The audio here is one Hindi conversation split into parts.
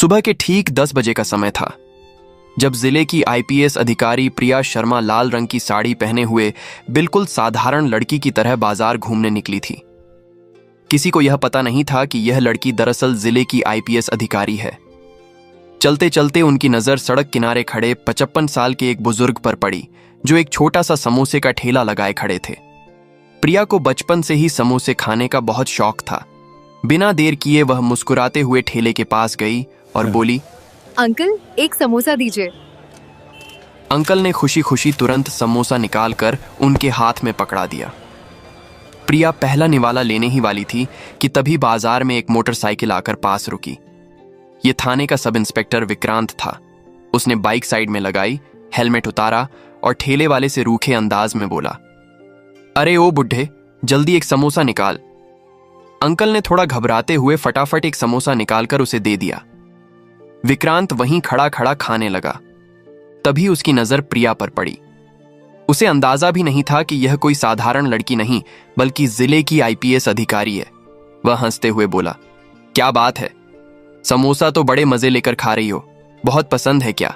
सुबह के ठीक 10 बजे का समय था जब जिले की आईपीएस अधिकारी प्रिया शर्मा लाल रंग की साड़ी पहने हुए बिल्कुल साधारण लड़की की तरह बाजार घूमने निकली थी। किसी को यह पता नहीं था कि यह लड़की दरअसल जिले की आईपीएस अधिकारी है। चलते चलते उनकी नजर सड़क किनारे खड़े 55 साल के एक बुजुर्ग पर पड़ी जो एक छोटा सा समोसे का ठेला लगाए खड़े थे। प्रिया को बचपन से ही समोसे खाने का बहुत शौक था। बिना देर किए वह मुस्कुराते हुए ठेले के पास गई और बोली, अंकल एक समोसा दीजिए। अंकल ने खुशी खुशी तुरंत समोसा निकालकर उनके हाथ में पकड़ा दिया। प्रिया पहला निवाला लेने ही वाली थी कि तभी बाजार में एक मोटरसाइकिल आकर पास रुकी। यह थाने का सब इंस्पेक्टर विक्रांत था। उसने बाइक साइड में लगाई, हेलमेट उतारा और ठेले वाले से रूखे अंदाज में बोला, अरे ओ बुढ़े, जल्दी एक समोसा निकाल। अंकल ने थोड़ा घबराते हुए फटाफट एक समोसा निकालकर उसे दे दिया। विक्रांत वहीं खड़ा खड़ा खाने लगा। तभी उसकी नजर प्रिया पर पड़ी। उसे अंदाजा भी नहीं था कि यह कोई साधारण लड़की नहीं बल्कि जिले की आईपीएस अधिकारी है। वह हंसते हुए बोला, क्या बात है, समोसा तो बड़े मजे लेकर खा रही हो, बहुत पसंद है क्या?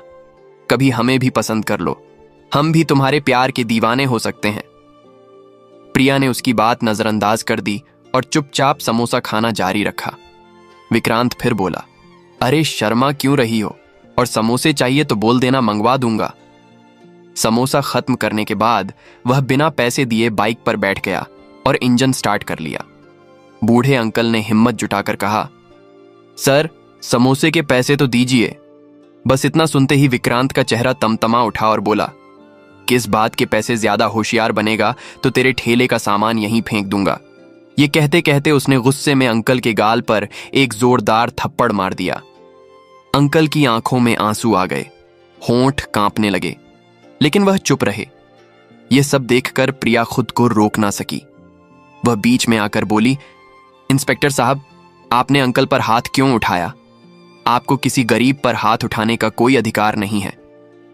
कभी हमें भी पसंद कर लो, हम भी तुम्हारे प्यार के दीवाने हो सकते हैं। प्रिया ने उसकी बात नजरअंदाज कर दी और चुपचाप समोसा खाना जारी रखा। विक्रांत फिर बोला, अरे शर्मा क्यों रही हो, और समोसे चाहिए तो बोल देना, मंगवा दूंगा। समोसा खत्म करने के बाद वह बिना पैसे दिए बाइक पर बैठ गया और इंजन स्टार्ट कर लिया। बूढ़े अंकल ने हिम्मत जुटाकर कहा, सर समोसे के पैसे तो दीजिए। बस इतना सुनते ही विक्रांत का चेहरा तमतमा उठा और बोला, किस बात के पैसे? ज्यादा होशियार बनेगा तो तेरे ठेले का सामान यहीं फेंक दूंगा। ये कहते कहते उसने गुस्से में अंकल के गाल पर एक जोरदार थप्पड़ मार दिया। अंकल की आंखों में आंसू आ गए, होंठ कांपने लगे, लेकिन वह चुप रहे। यह सब देखकर प्रिया खुद को रोक ना सकी। वह बीच में आकर बोली, इंस्पेक्टर साहब, आपने अंकल पर हाथ क्यों उठाया? आपको किसी गरीब पर हाथ उठाने का कोई अधिकार नहीं है।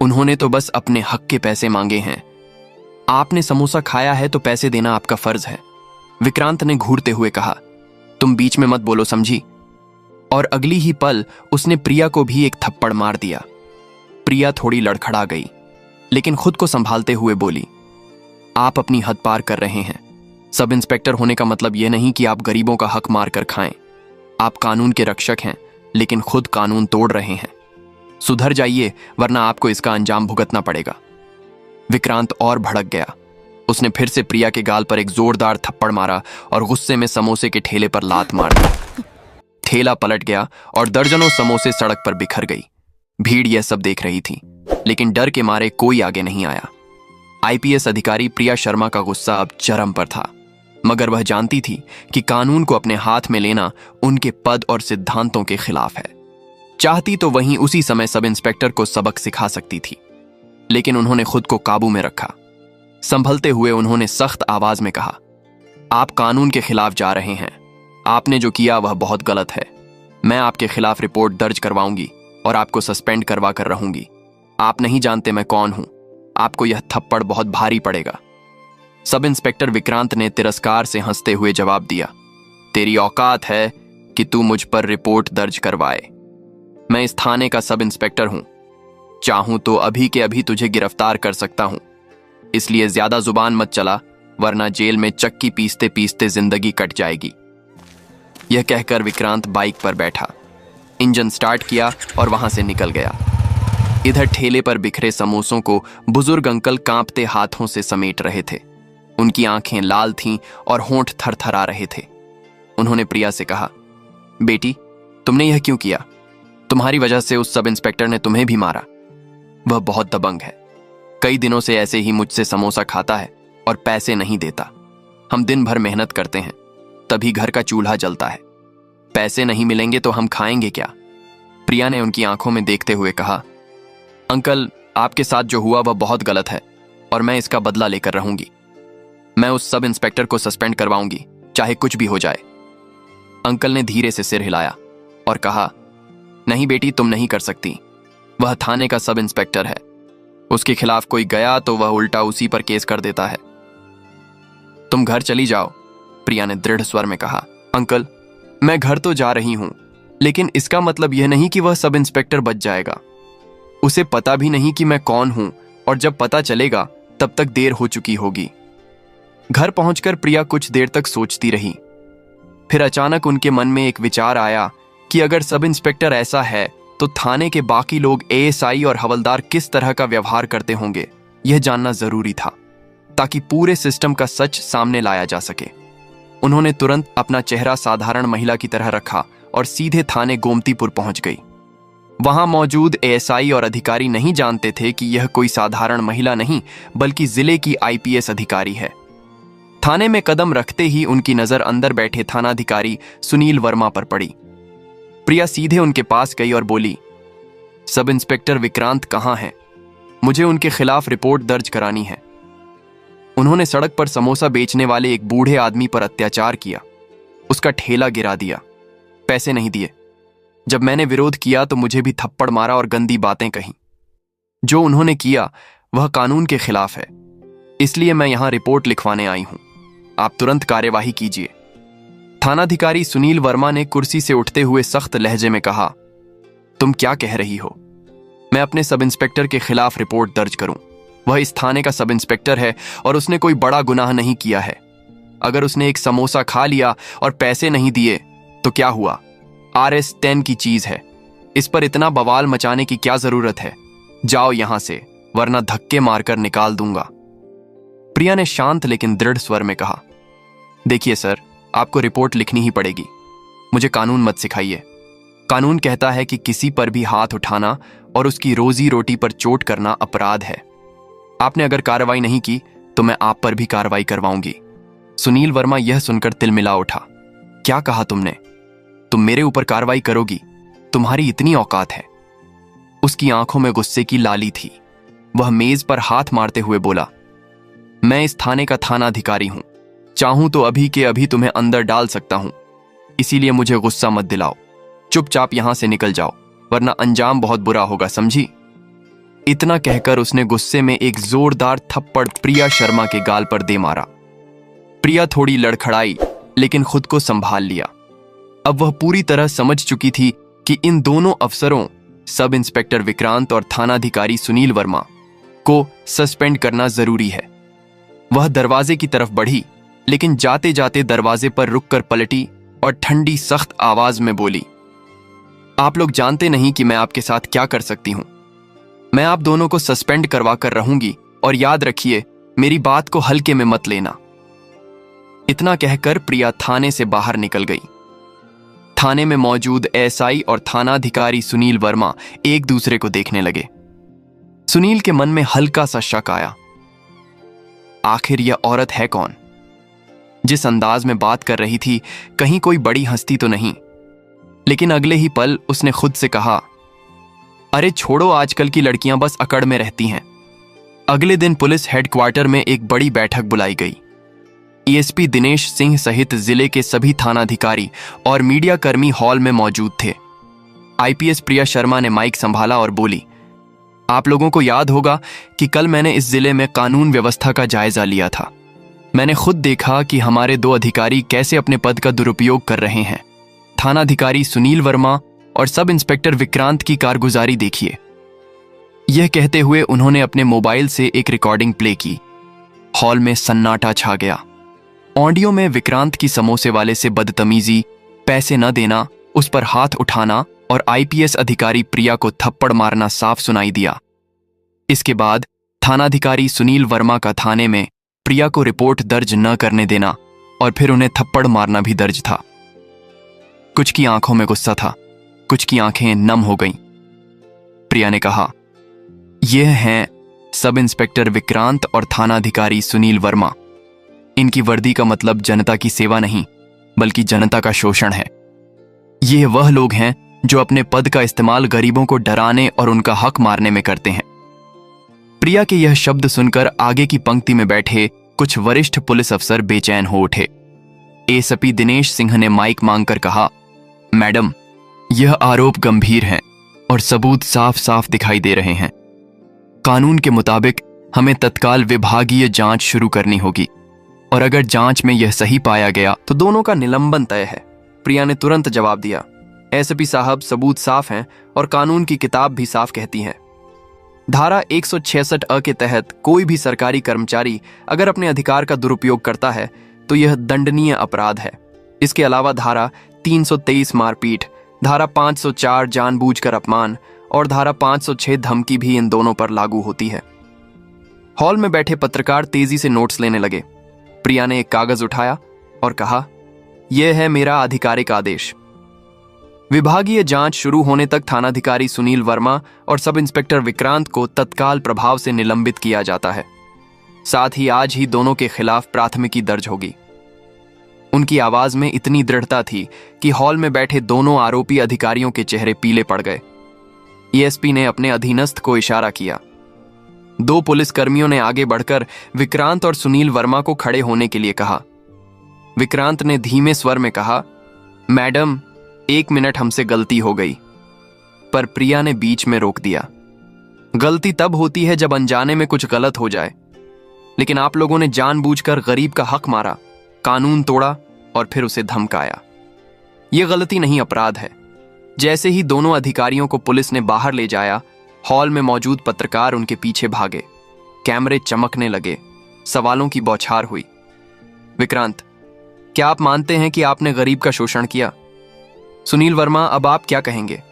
उन्होंने तो बस अपने हक के पैसे मांगे हैं। आपने समोसा खाया है तो पैसे देना आपका फर्ज है। विक्रांत ने घूरते हुए कहा, तुम बीच में मत बोलो, समझी? और अगली ही पल उसने प्रिया को भी एक थप्पड़ मार दिया। प्रिया थोड़ी लड़खड़ा गई, लेकिन खुद को संभालते हुए बोली, आप अपनी हद पार कर रहे हैं। सब इंस्पेक्टर होने का मतलब यह नहीं कि आप गरीबों का हक मार कर खाएं। आप कानून के रक्षक हैं, लेकिन खुद कानून तोड़ रहे हैं। सुधर जाइए, वरना आपको इसका अंजाम भुगतना पड़ेगा। विक्रांत और भड़क गया। उसने फिर से प्रिया के गाल पर एक जोरदार थप्पड़ मारा और गुस्से में समोसे के ठेले पर लात मार दी। ठेला पलट गया और दर्जनों समोसे सड़क पर बिखर गई। भीड़ यह सब देख रही थी, लेकिन डर के मारे कोई आगे नहीं आया। आईपीएस अधिकारी प्रिया शर्मा का गुस्सा अब चरम पर था, मगर वह जानती थी कि कानून को अपने हाथ में लेना उनके पद और सिद्धांतों के खिलाफ है। चाहती तो वहीं उसी समय सब इंस्पेक्टर को सबक सिखा सकती थी, लेकिन उन्होंने खुद को काबू में रखा। संभलते हुए उन्होंने सख्त आवाज में कहा, आप कानून के खिलाफ जा रहे हैं। आपने जो किया वह बहुत गलत है। मैं आपके खिलाफ रिपोर्ट दर्ज करवाऊंगी और आपको सस्पेंड करवा कर रहूंगी। आप नहीं जानते मैं कौन हूं। आपको यह थप्पड़ बहुत भारी पड़ेगा। सब इंस्पेक्टर विक्रांत ने तिरस्कार से हंसते हुए जवाब दिया, तेरी औकात है कि तू मुझ पर रिपोर्ट दर्ज करवाए? मैं इस थाने का सब इंस्पेक्टर हूं। चाहूं तो अभी के अभी तुझे गिरफ्तार कर सकता हूं। इसलिए ज्यादा जुबान मत चला, वरना जेल में चक्की पीसते पीसते जिंदगी कट जाएगी। यह कहकर विक्रांत बाइक पर बैठा, इंजन स्टार्ट किया और वहां से निकल गया। इधर ठेले पर बिखरे समोसों को बुजुर्ग अंकल कांपते हाथों से समेट रहे थे। उनकी आंखें लाल थीं और होंठ थरथरा रहे थे। उन्होंने प्रिया से कहा, बेटी, तुमने यह क्यों किया? तुम्हारी वजह से उस सब इंस्पेक्टर ने तुम्हें भी मारा। वह बहुत दबंग है। कई दिनों से ऐसे ही मुझसे समोसा खाता है और पैसे नहीं देता। हम दिन भर मेहनत करते हैं, तभी घर का चूल्हा जलता है। पैसे नहीं मिलेंगे तो हम खाएंगे क्या? प्रिया ने उनकी आंखों में देखते हुए कहा, अंकल, आपके साथ जो हुआ वह बहुत गलत है और मैं इसका बदला लेकर रहूंगी। मैं उस सब इंस्पेक्टर को सस्पेंड करवाऊंगी, चाहे कुछ भी हो जाए। अंकल ने धीरे से सिर हिलाया और कहा, नहीं बेटी, तुम नहीं कर सकती। वह थाने का सब इंस्पेक्टर है। उसके खिलाफ कोई गया तो वह उल्टा उसी पर केस कर देता है। तुम घर चली जाओ, प्रिया ने दृढ़ स्वर में कहा। अंकल, मैं घर तो जा रही हूं, लेकिन इसका मतलब यह नहीं कि वह सब इंस्पेक्टर बच जाएगा। उसे पता भी नहीं कि मैं कौन हूं, और जब पता चलेगा तब तक देर हो चुकी होगी। घर पहुंचकर प्रिया कुछ देर तक सोचती रही। फिर अचानक उनके मन में एक विचार आया कि अगर सब इंस्पेक्टर ऐसा है तो थाने के बाकी लोग एएसआई और हवलदार किस तरह का व्यवहार करते होंगे, यह जानना जरूरी था, ताकि पूरे सिस्टम का सच सामने लाया जा सके। उन्होंने तुरंत अपना चेहरा साधारण महिला की तरह रखा और सीधे थाने गोमतीपुर पहुंच गई। वहां मौजूद एएसआई और अधिकारी नहीं जानते थे कि यह कोई साधारण महिला नहीं, बल्कि जिले की आईपीएस अधिकारी है। थाने में कदम रखते ही उनकी नजर अंदर बैठे थानाधिकारी सुनील वर्मा पर पड़ी। प्रिया सीधे उनके पास गई और बोली, सब इंस्पेक्टर विक्रांत कहाँ हैं? मुझे उनके खिलाफ रिपोर्ट दर्ज करानी है। उन्होंने सड़क पर समोसा बेचने वाले एक बूढ़े आदमी पर अत्याचार किया, उसका ठेला गिरा दिया, पैसे नहीं दिए। जब मैंने विरोध किया तो मुझे भी थप्पड़ मारा और गंदी बातें कही। जो उन्होंने किया वह कानून के खिलाफ है, इसलिए मैं यहां रिपोर्ट लिखवाने आई हूं। आप तुरंत कार्यवाही कीजिए। थानाधिकारी सुनील वर्मा ने कुर्सी से उठते हुए सख्त लहजे में कहा, तुम क्या कह रही हो? मैं अपने सब इंस्पेक्टर के खिलाफ रिपोर्ट दर्ज करूं? वह इस थाने का सब इंस्पेक्टर है और उसने कोई बड़ा गुनाह नहीं किया है। अगर उसने एक समोसा खा लिया और पैसे नहीं दिए तो क्या हुआ? RS-10 की चीज है। इस पर इतना बवाल मचाने की क्या जरूरत है? जाओ यहां से, वरना धक्के मारकर निकाल दूंगा। प्रिया ने शांत लेकिन दृढ़ स्वर में कहा, देखिए सर, आपको रिपोर्ट लिखनी ही पड़ेगी। मुझे कानून मत सिखाइए। कानून कहता है कि किसी पर भी हाथ उठाना और उसकी रोजी रोटी पर चोट करना अपराध है। आपने अगर कार्रवाई नहीं की तो मैं आप पर भी कार्रवाई करवाऊंगी। सुनील वर्मा यह सुनकर तिलमिला उठा। क्या कहा तुमने? तुम मेरे ऊपर कार्रवाई करोगी? तुम्हारी इतनी औकात है? उसकी आंखों में गुस्से की लाली थी। वह मेज पर हाथ मारते हुए बोला, मैं इस थाने का थानाधिकारी हूं। चाहूं तो अभी के अभी तुम्हें अंदर डाल सकता हूं, इसीलिए मुझे गुस्सा मत दिलाओ। चुपचाप यहां से निकल जाओ, वरना अंजाम बहुत बुरा होगा, समझी? इतना कहकर उसने गुस्से में एक जोरदार थप्पड़ प्रिया शर्मा के गाल पर दे मारा। प्रिया थोड़ी लड़खड़ाई, लेकिन खुद को संभाल लिया। अब वह पूरी तरह समझ चुकी थी कि इन दोनों अफसरों, सब इंस्पेक्टर विक्रांत और थानाधिकारी सुनील वर्मा, को सस्पेंड करना जरूरी है। वह दरवाजे की तरफ बढ़ी, लेकिन जाते जाते दरवाजे पर रुककर पलटी और ठंडी सख्त आवाज में बोली, आप लोग जानते नहीं कि मैं आपके साथ क्या कर सकती हूं। मैं आप दोनों को सस्पेंड करवा कर रहूंगी, और याद रखिए, मेरी बात को हल्के में मत लेना। इतना कहकर प्रिया थाने से बाहर निकल गई। थाने में मौजूद एएसआई और थानाधिकारी सुनील वर्मा एक दूसरे को देखने लगे। सुनील के मन में हल्का सा शक आया। आखिर यह औरत है कौन? जिस अंदाज में बात कर रही थी, कहीं कोई बड़ी हस्ती तो नहीं। लेकिन अगले ही पल उसने खुद से कहा, अरे छोड़ो, आजकल की लड़कियां बस अकड़ में रहती हैं। अगले दिन पुलिस हेडक्वार्टर में एक बड़ी बैठक बुलाई गई। एएसपी दिनेश सिंह सहित जिले के सभी थानाधिकारी और मीडिया कर्मी हॉल में मौजूद थे। आईपीएस प्रिया शर्मा ने माइक संभाला और बोली, आप लोगों को याद होगा कि कल मैंने इस जिले में कानून व्यवस्था का जायजा लिया था। मैंने खुद देखा कि हमारे दो अधिकारी कैसे अपने पद का दुरुपयोग कर रहे हैं। थानाधिकारी सुनील वर्मा और सब इंस्पेक्टर विक्रांत की कारगुजारी देखिए। यह कहते हुए उन्होंने अपने मोबाइल से एक रिकॉर्डिंग प्ले की। हॉल में सन्नाटा छा गया। ऑडियो में विक्रांत की समोसे वाले से बदतमीजी, पैसे न देना, उस पर हाथ उठाना और आईपीएस अधिकारी प्रिया को थप्पड़ मारना साफ सुनाई दिया। इसके बाद थानाधिकारी सुनील वर्मा का थाने में प्रिया को रिपोर्ट दर्ज न करने देना और फिर उन्हें थप्पड़ मारना भी दर्ज था। कुछ की आंखों में गुस्सा था, कुछ की आंखें नम हो गईं। प्रिया ने कहा, यह हैं सब इंस्पेक्टर विक्रांत और थानाधिकारी सुनील वर्मा। इनकी वर्दी का मतलब जनता की सेवा नहीं, बल्कि जनता का शोषण है। ये वह लोग हैं जो अपने पद का इस्तेमाल गरीबों को डराने और उनका हक मारने में करते हैं। प्रिया के यह शब्द सुनकर आगे की पंक्ति में बैठे कुछ वरिष्ठ पुलिस अफसर बेचैन हो उठे। एएसपी दिनेश सिंह ने माइक मांगकर कहा, मैडम, यह आरोप गंभीर हैं और सबूत साफ साफ दिखाई दे रहे हैं। कानून के मुताबिक हमें तत्काल विभागीय जांच शुरू करनी होगी, और अगर जांच में यह सही पाया गया तो दोनों का निलंबन तय है। प्रिया ने तुरंत जवाब दिया, एसपी साहब, सबूत साफ हैं और कानून की किताब भी साफ कहती है। धारा 166 अ के तहत कोई भी सरकारी कर्मचारी अगर अपने अधिकार का दुरुपयोग करता है तो यह दंडनीय अपराध है। इसके अलावा धारा 323 मारपीट, धारा 504 जानबूझकर अपमान और धारा 506 धमकी भी इन दोनों पर लागू होती है। हॉल में बैठे पत्रकार तेजी से नोट्स लेने लगे। प्रिया ने एक कागज उठाया और कहा, यह है मेरा आधिकारिक आदेश। विभागीय जांच शुरू होने तक थानाधिकारी सुनील वर्मा और सब इंस्पेक्टर विक्रांत को तत्काल प्रभाव से निलंबित किया जाता है। साथ ही आज ही दोनों के खिलाफ प्राथमिकी दर्ज होगी। उनकी आवाज में इतनी दृढ़ता थी कि हॉल में बैठे दोनों आरोपी अधिकारियों के चेहरे पीले पड़ गए। एएसपी ने अपने अधीनस्थ को इशारा किया। दो पुलिसकर्मियों ने आगे बढ़कर विक्रांत और सुनील वर्मा को खड़े होने के लिए कहा। विक्रांत ने धीमे स्वर में कहा, मैडम, 1 मिनट, हमसे गलती हो गई। पर प्रिया ने बीच में रोक दिया। गलती तब होती है जब अनजाने में कुछ गलत हो जाए, लेकिन आप लोगों ने जानबूझकर गरीब का हक मारा, कानून तोड़ा और फिर उसे धमकाया। यह गलती नहीं, अपराध है। जैसे ही दोनों अधिकारियों को पुलिस ने बाहर ले जाया, हॉल में मौजूद पत्रकार उनके पीछे भागे। कैमरे चमकने लगे, सवालों की बौछार हुई। विक्रांत, क्या आप मानते हैं कि आपने गरीब का शोषण किया? सुनील वर्मा, अब आप क्या कहेंगे?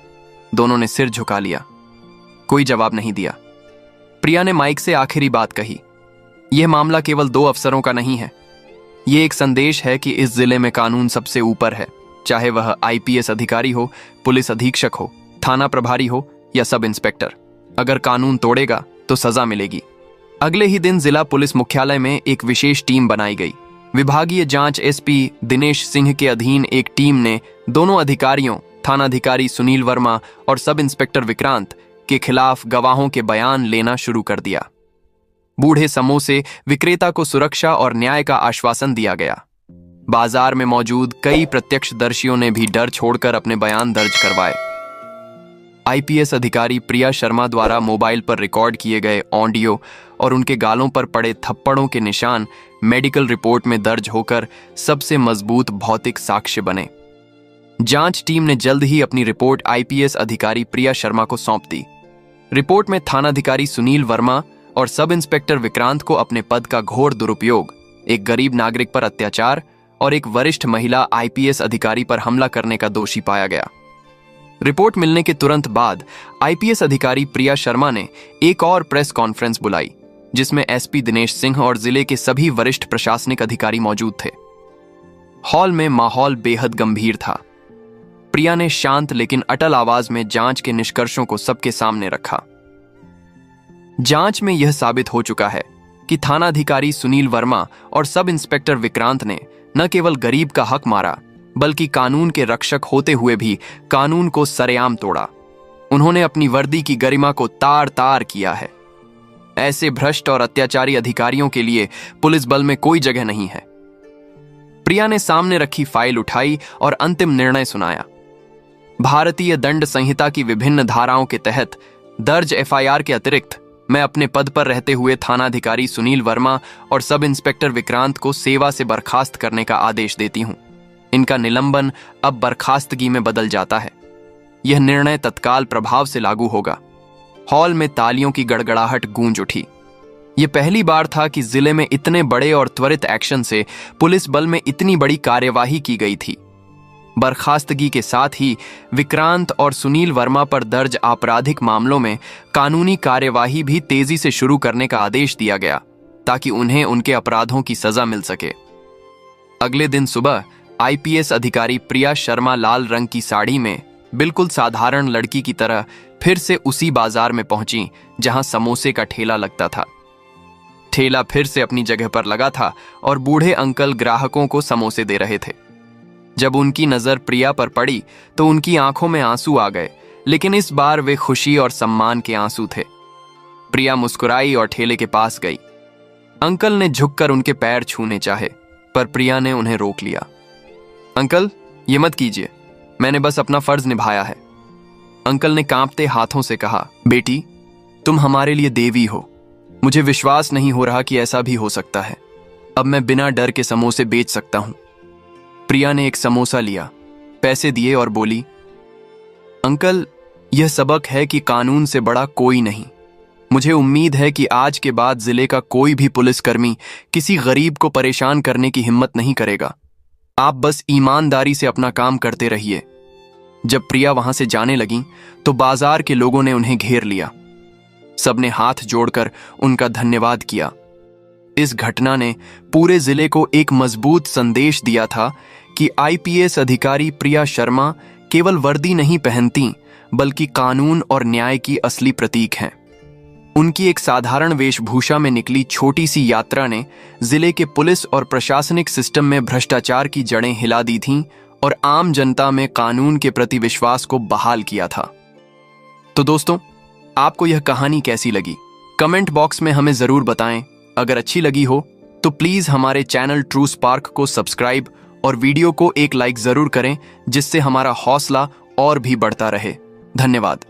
दोनों ने सिर झुका लिया। कोई जवाब नहीं दिया। प्रिया ने माइक से आखिरी बात कही, यह मामला केवल 2 अफसरों का नहीं है। यह एक संदेश है कि इस जिले में कानून सबसे ऊपर है, चाहे वह आईपीएस अधिकारी हो, पुलिस अधीक्षक हो, थाना प्रभारी हो या सब इंस्पेक्टर। अगर कानून तोड़ेगा तो सजा मिलेगी। अगले ही दिन जिला पुलिस मुख्यालय में एक विशेष टीम बनाई गई। विभागीय जांच एसपी दिनेश सिंह के अधीन एक टीम ने दोनों अधिकारियों, थानाधिकारी सुनील वर्मा और सब इंस्पेक्टर विक्रांत के खिलाफ गवाहों के बयान लेना शुरू कर दिया। बूढ़े समोसे विक्रेता को सुरक्षा और न्याय का आश्वासन दिया गया। बाजार में मौजूद कई प्रत्यक्षदर्शियों ने भी डर छोड़कर अपने बयान दर्ज करवाए। आईपीएस अधिकारी प्रिया शर्मा द्वारा मोबाइल पर रिकॉर्ड किए गए ऑडियो और उनके गालों पर पड़े थप्पड़ों के निशान मेडिकल रिपोर्ट में दर्ज होकर सबसे मजबूत भौतिक साक्ष्य बने। जांच टीम ने जल्द ही अपनी रिपोर्ट आईपीएस अधिकारी प्रिया शर्मा को सौंप दी। रिपोर्ट में थानाधिकारी सुनील वर्मा और सब इंस्पेक्टर विक्रांत को अपने पद का घोर दुरुपयोग, एक गरीब नागरिक पर अत्याचार और एक वरिष्ठ महिला आईपीएस अधिकारी पर हमला करने का दोषी पाया गया। रिपोर्ट मिलने के तुरंत बाद आईपीएस अधिकारी प्रिया शर्मा ने एक और प्रेस कॉन्फ्रेंस बुलाई, जिसमें एसपी दिनेश सिंह और जिले के सभी वरिष्ठ प्रशासनिक अधिकारी मौजूद थे। हॉल में माहौल बेहद गंभीर था। प्रिया ने शांत लेकिन अटल आवाज में जांच के निष्कर्षों को सबके सामने रखा। जांच में यह साबित हो चुका है कि थानाधिकारी सुनील वर्मा और सब इंस्पेक्टर विक्रांत ने न केवल गरीब का हक मारा, बल्कि कानून के रक्षक होते हुए भी कानून को सरेआम तोड़ा। उन्होंने अपनी वर्दी की गरिमा को तार तार किया है। ऐसे भ्रष्ट और अत्याचारी अधिकारियों के लिए पुलिस बल में कोई जगह नहीं है। प्रिया ने सामने रखी फाइल उठाई और अंतिम निर्णय सुनाया। भारतीय दंड संहिता की विभिन्न धाराओं के तहत दर्ज एफआईआर के अतिरिक्त मैं अपने पद पर रहते हुए थानाधिकारी सुनील वर्मा और सब इंस्पेक्टर विक्रांत को सेवा से बर्खास्त करने का आदेश देती हूं। इनका निलंबन अब बर्खास्तगी में बदल जाता है। यह निर्णय तत्काल प्रभाव से लागू होगा। हॉल में तालियों की गड़गड़ाहट गूंज उठी। यह पहली बार था कि जिले में इतने बड़े और त्वरित एक्शन से पुलिस बल में इतनी बड़ी कार्यवाही की गई थी। बर्खास्तगी के साथ ही विक्रांत और सुनील वर्मा पर दर्ज आपराधिक मामलों में कानूनी कार्यवाही भी तेजी से शुरू करने का आदेश दिया गया, ताकि उन्हें उनके अपराधों की सजा मिल सके। अगले दिन सुबह आईपीएस अधिकारी प्रिया शर्मा लाल रंग की साड़ी में बिल्कुल साधारण लड़की की तरह फिर से उसी बाजार में पहुंची जहां समोसे का ठेला लगता था। ठेला फिर से अपनी जगह पर लगा था और बूढ़े अंकल ग्राहकों को समोसे दे रहे थे। जब उनकी नजर प्रिया पर पड़ी तो उनकी आंखों में आंसू आ गए, लेकिन इस बार वे खुशी और सम्मान के आंसू थे। प्रिया मुस्कुराई और ठेले के पास गई। अंकल ने झुककर उनके पैर छूने चाहे, पर प्रिया ने उन्हें रोक लिया। अंकल, ये मत कीजिए, मैंने बस अपना फर्ज निभाया है। अंकल ने कांपते हाथों से कहा, बेटी, तुम हमारे लिए देवी हो। मुझे विश्वास नहीं हो रहा कि ऐसा भी हो सकता है। अब मैं बिना डर के समोसे बेच सकता हूं। प्रिया ने एक समोसा लिया, पैसे दिए और बोली, अंकल, यह सबक है कि कानून से बड़ा कोई नहीं। मुझे उम्मीद है कि आज के बाद जिले का कोई भी पुलिसकर्मी किसी गरीब को परेशान करने की हिम्मत नहीं करेगा। आप बस ईमानदारी से अपना काम करते रहिए। जब प्रिया वहां से जाने लगी तो बाजार के लोगों ने उन्हें घेर लिया। सबने हाथ जोड़कर उनका धन्यवाद किया। इस घटना ने पूरे जिले को एक मजबूत संदेश दिया था कि आईपीएस अधिकारी प्रिया शर्मा केवल वर्दी नहीं पहनती, बल्कि कानून और न्याय की असली प्रतीक हैं। उनकी एक साधारण वेशभूषा में निकली छोटी सी यात्रा ने जिले के पुलिस और प्रशासनिक सिस्टम में भ्रष्टाचार की जड़ें हिला दी थीं और आम जनता में कानून के प्रति विश्वास को बहाल किया था। तो दोस्तों, आपको यह कहानी कैसी लगी? कमेंट बॉक्स में हमें जरूर बताएं। अगर अच्छी लगी हो तो प्लीज हमारे चैनल ट्रू स्पार्क को सब्सक्राइब और वीडियो को एक लाइक जरूर करें, जिससे हमारा हौसला और भी बढ़ता रहे। धन्यवाद।